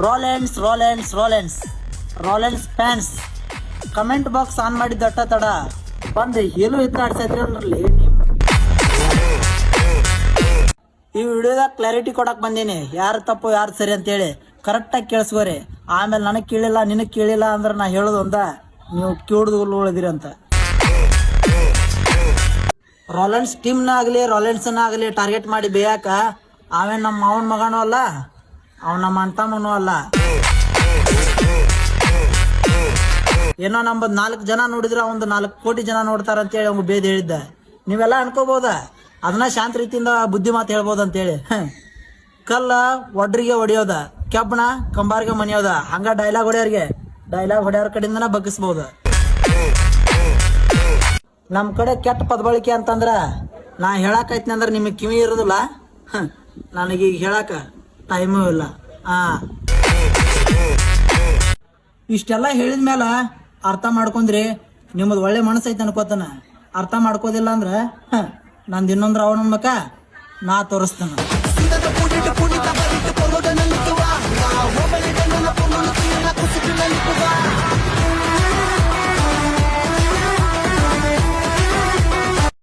Rollins fans comment box on ಮಾಡಿದ ದಟ್ಟ ತಡ ಬಂದು ಹೇಳು ಇತ್ತ ಆಡ್ಸೈತ್ರಿ. ಈ ವಿಡಿಯೋದಾಗ ಕ್ಲಾರಿಟಿ ಕೊಡಕ್ ಬಂದೀನಿ, ಯಾರು ತಪ್ಪು ಯಾರು ಸರಿ ಅಂತೇಳಿ ಕರೆಕ್ಟಾಗಿ ಕೇಳಿಸ್ಕೋರಿ. ಆಮೇಲೆ ನನಗೆ ಕೇಳಿಲ್ಲ ನಿನಗೆ ಕೇಳಿಲ್ಲ ಅಂದ್ರೆ ನಾ ಹೇಳೋದು ಒಂದ, ನೀವು ಕೇಳಿದು ಉಳಿದಿರಿ ಅಂತ. ರೋಲೆನ್ಸ್ ಟೀಮ್ನ ಆಗಲಿ ರೋಲೆನ್ಸ್ನ ಆಗಲಿ ಟಾರ್ಗೆಟ್ ಮಾಡಿ ಬೇಯಾಕ ಆಮೇಲೆ ನಮ್ಮ ಮಾವನ ಮಗನೂ ಅಲ್ಲ, ಅವ್ ನಮ್ಮ ಅಂತಮ್ಮನೂ ಅಲ್ಲ. ಏನೋ ನಮ್ಮದು 4 ಜನ ನೋಡಿದ್ರೆ ಒಂದು 4 ಕೋಟಿ ಜನ ನೋಡ್ತಾರ ಅಂತೇಳಿ ಅವ್ನು ಬೇದ್ ಹೇಳಿದ್ದ. ನೀವೆಲ್ಲ ಅನ್ಕೋಬೋದ ಅದನ್ನ ಶಾಂತ ರೀತಿಯಿಂದ ಬುದ್ಧಿ ಮಾತು ಹೇಳ್ಬೋದು ಅಂತೇಳಿ. ಕಲ್ಲ ಒಡ್ರಿಗೆ ಹೊಡಿಯೋದ, ಕೆಬ್ಬಣ ಕಂಬಾರಿಗೆ ಮನಿಯೋದ, ಹಂಗ ಡೈಲಾಗ್ ಹೊಡೆಯೋರ್ ಕಡೆಯಿಂದನ ಬಗ್ಗಿಸ್ಬೋದು. ನಮ್ಮ ಕಡೆ ಕೆಟ್ಟ ಪದಬಳಿಕೆ ಅಂತಂದ್ರ ನಾ ಹೇಳಕೈತ್ನಿ ಅಂದ್ರೆ ನಿಮಗೆ ಕಿವಿ ಇರೋದಿಲ್ಲ. ನನಗೀಗ ಹೇಳಕ ಟೈಮೂ ಇಲ್ಲ. ಇಷ್ಟೆಲ್ಲ ಹೇಳಿದ್ಮೇಲೆ ಅರ್ಥ ಮಾಡ್ಕೊಂಡ್ರಿ ನಿಮ್ಮದು ಒಳ್ಳೆ ಮನಸ್ಸೈತೆ ಅನ್ಕೋತಾನ. ಅರ್ಥ ಮಾಡ್ಕೋದಿಲ್ಲ ಅಂದ್ರೆ ನಂದು ಇನ್ನೊಂದು ರಾವಣ ಮಕ ನಾ ತೋರಿಸ್ತಾನ.